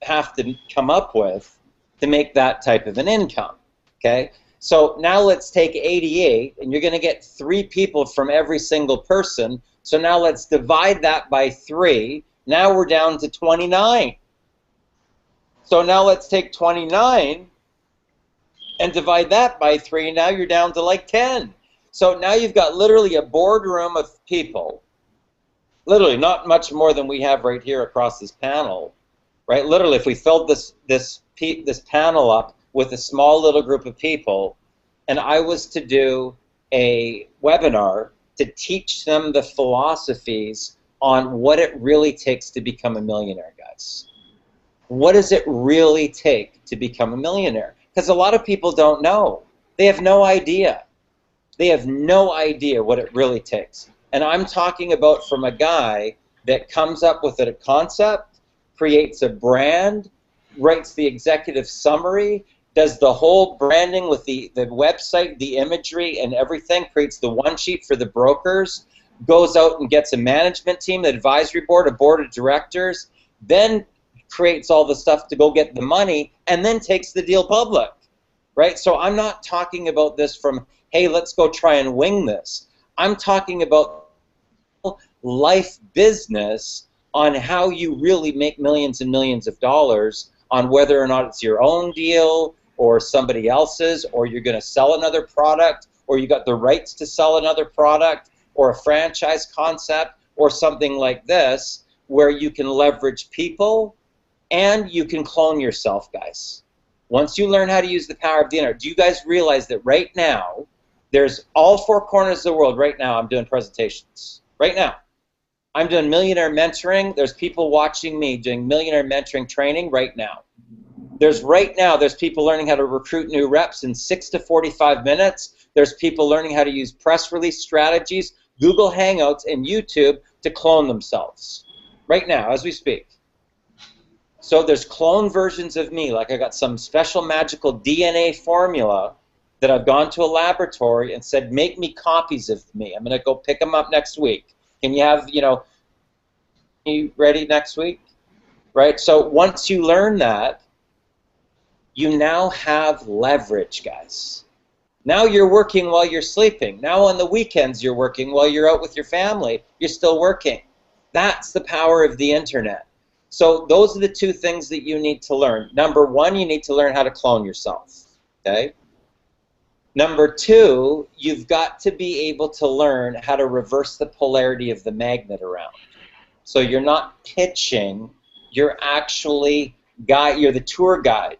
have to come up with to make that type of an income, okay? So now let's take 88, and you're going to get 3 people from every single person. So now let's divide that by 3. Now we're down to 29. So now let's take 29 and divide that by 3. Now you're down to like 10. So now you've got literally a boardroom of people, literally not much more than we have right here across this panel, right? Literally, if we filled this panel up with a small little group of people, and I was to do a webinar to teach them the philosophies on what it really takes to become a millionaire, guys. What does it really take to become a millionaire? Because a lot of people don't know. They have no idea. They have no idea what it really takes. And I'm talking about from a guy that comes up with a concept, creates a brand, writes the executive summary, does the whole branding with the website, the imagery, and everything, creates the one sheet for the brokers, goes out and gets a management team, an advisory board, a board of directors, then creates all the stuff to go get the money, and then takes the deal public, right? So I'm not talking about this from, hey, let's go try and wing this. I'm talking about life business on how you really make millions and millions of dollars, on whether or not it's your own deal or somebody else's, or you're going to sell another product, or you got the rights to sell another product, or a franchise concept, or something like this, where you can leverage people and you can clone yourself, guys. Once you learn how to use the power of the internet, do you guys realize that right now, there's all four corners of the world right now, I'm doing presentations. Right now. I'm doing millionaire mentoring. There's people watching me doing millionaire mentoring training right now. There's people learning how to recruit new reps in 6 to 45 minutes. There's people learning how to use press release strategies, Google Hangouts, and YouTube to clone themselves right now as we speak. So there's clone versions of me, like I got some special magical DNA formula that I've gone to a laboratory and said, make me copies of me. I'm going to go pick them up next week. Can you have, you ready next week? Right? So once you learn that, you now have leverage, guys. Now you're working while you're sleeping. Now on the weekends you're working while you're out with your family. You're still working. That's the power of the internet. So those are the two things that you need to learn. Number one, you need to learn how to clone yourself. Okay? Number two, you've got to be able to learn how to reverse the polarity of the magnet around. So you're not pitching, you're actually you're the tour guide,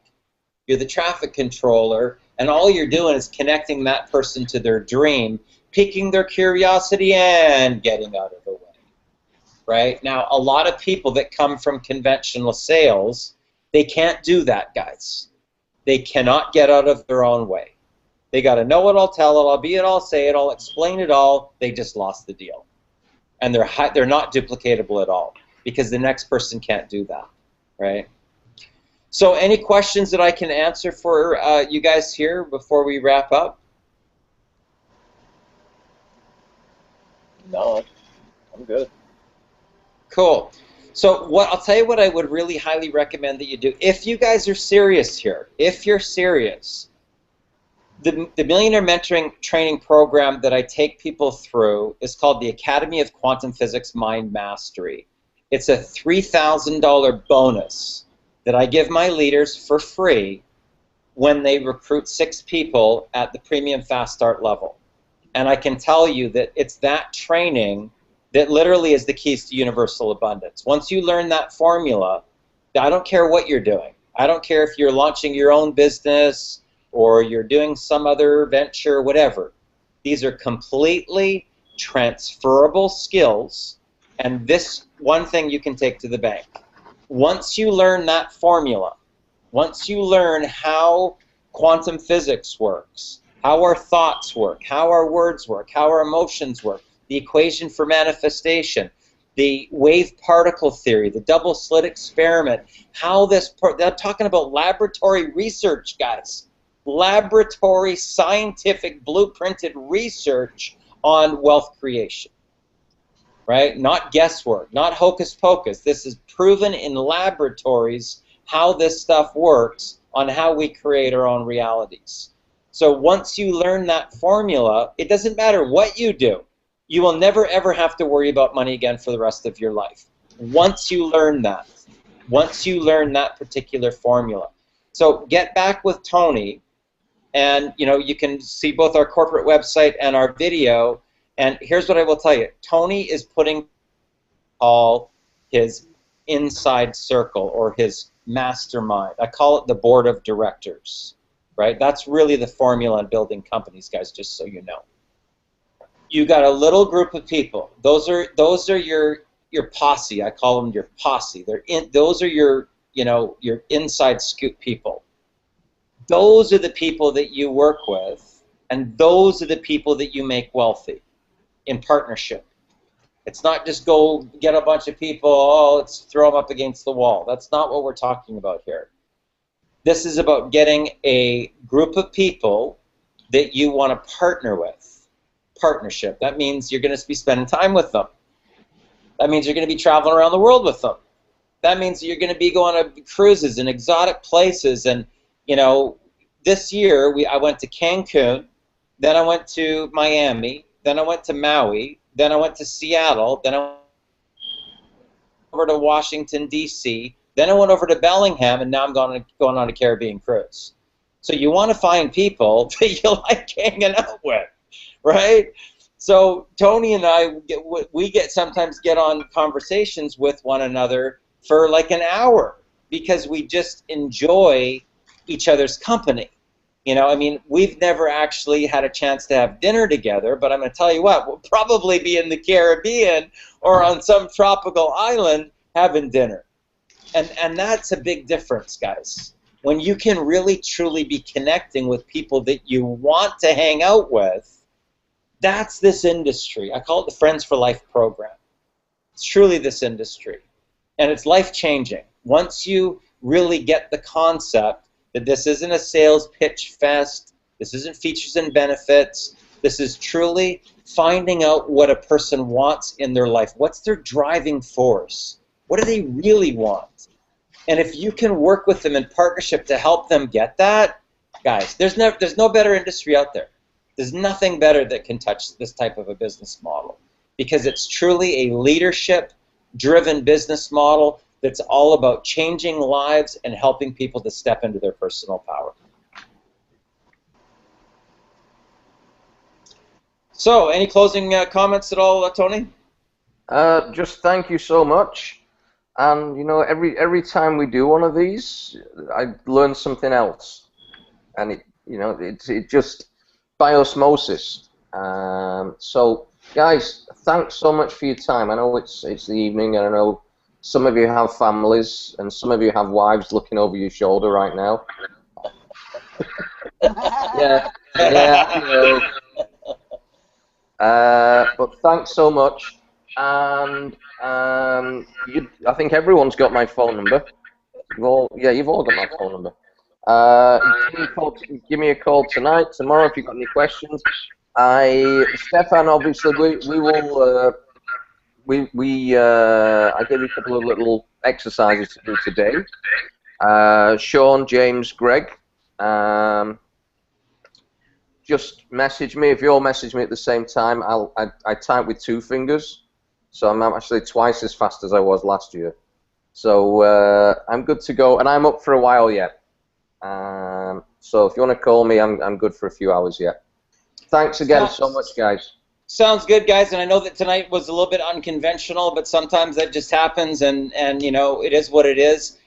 you're the traffic controller, and all you're doing is connecting that person to their dream, piquing their curiosity and getting out of the way. Right? Now, a lot of people that come from conventional sales, they can't do that, guys. They cannot get out of their own way. They got to know it all, tell it all, be it all, say it all, explain it all. They just lost the deal. And they're not duplicatable at all because the next person can't do that, right? So any questions that I can answer for you guys here before we wrap up? No, I'm good. Cool. So I'll tell you what I would really highly recommend that you do. If you guys are serious here, if you're serious, the Millionaire Mentoring Training Program that I take people through is called the Academy of Quantum Physics Mind Mastery. It's a $3,000 bonus that I give my leaders for free when they recruit 6 people at the Premium Fast Start level. And I can tell you that it's that training that literally is the keys to universal abundance. Once you learn that formula, I don't care what you're doing. I don't care if you're launching your own business or you're doing some other venture, whatever. These are completely transferable skills, and this one thing you can take to the bank. Once you learn that formula, once you learn how quantum physics works, how our thoughts work, how our words work, how our emotions work, the equation for manifestation, the wave particle theory, the double slit experiment, how this, they're talking about laboratory research, guys. Laboratory scientific blueprinted research on wealth creation, right? Not guesswork, not hocus pocus. This is proven in laboratories how this stuff works on how we create our own realities. So once you learn that formula, it doesn't matter what you do. You will never ever have to worry about money again for the rest of your life. Once you learn that, once you learn that particular formula. So get back with Tony, and you can see both our corporate website and our video. And here's what I will tell you. Tony is putting all his inside circle or his mastermind. I call it the board of directors, right? That's really the formula in building companies, guys, just so you know. You got a little group of people. Those are your posse. I call them your posse. Those are your inside scoop people. Those are the people that you work with, and those are the people that you make wealthy in partnership. It's not just go get a bunch of people, oh, let's throw them up against the wall. That's not what we're talking about here. This is about getting a group of people that you want to partner with. Partnership. That means you're going to be spending time with them. That means you're going to be traveling around the world with them. That means you're going to be going on cruises and exotic places. And, this year I went to Cancun, then I went to Miami, then I went to Maui, then I went to Seattle, then I went over to Washington, D.C., then I went over to Bellingham, and now I'm going on a Caribbean cruise. So you want to find people that you like hanging out with, right? So Tony and I, sometimes get on conversations with one another for like an hour because we just enjoy each other's company. We've never actually had a chance to have dinner together, but I'm going to tell you what, we'll probably be in the Caribbean or on some tropical island having dinner. And that's a big difference, guys. When you can really, truly be connecting with people that you want to hang out with, that's this industry. I call it the Friends for Life program. It's truly this industry. And it's life-changing. Once you really get the concept that this isn't a sales pitch fest, this isn't features and benefits, this is truly finding out what a person wants in their life. What's their driving force? What do they really want? And if you can work with them in partnership to help them get that, guys, there's no better industry out there. There's nothing better that can touch this type of a business model because it's truly a leadership-driven business model that's all about changing lives and helping people to step into their personal power. So, any closing comments at all, Tony? Just thank you so much. And every time we do one of these, I learn something else, and it just by osmosis. So, guys, thanks so much for your time. I know it's the evening, and I know some of you have families, and some of you have wives looking over your shoulder right now. yeah, I know. But thanks so much. And I think everyone's got my phone number. You've all got my phone number. Give me a call tonight, tomorrow if you've got any questions. Stefan, obviously, we will. I gave you a couple of little exercises to do today. Sean, James, Greg, just message me. If you all message me at the same time, I type with 2 fingers, so I'm actually twice as fast as I was last year. So I'm good to go, and I'm up for a while yet. So if you want to call me, I'm good for a few hours yet. Thanks again so much, guys. Sounds good, guys, and I know that tonight was a little bit unconventional, but sometimes that just happens, and it is what it is.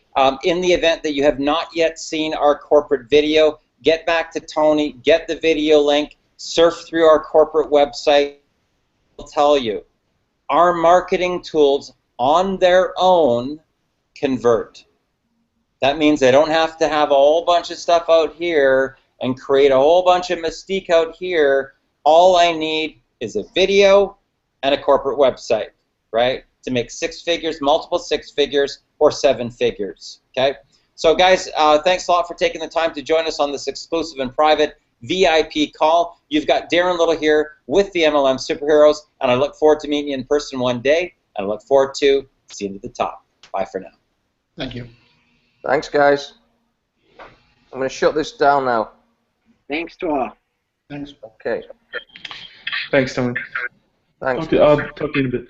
In the event that you have not yet seen our corporate video, get back to Tony, get the video link, surf through our corporate website. I'll tell you, our marketing tools on their own convert. That means they don't have to have a whole bunch of stuff out here and create a whole bunch of mystique out here. All I need is a video and a corporate website, right? To make 6 figures, multiple 6 figures, or 7 figures, okay? So guys, thanks a lot for taking the time to join us on this exclusive and private VIP call. You've got Darren Little here with the MLM Superheroes, and I look forward to meeting you in person one day, and I look forward to seeing you at the top. Bye for now. Thank you. Thanks, guys. I'm going to shut this down now. Thanks to all. Thanks. Okay. Thanks, Tony. Thanks. I'll talk to you in a bit.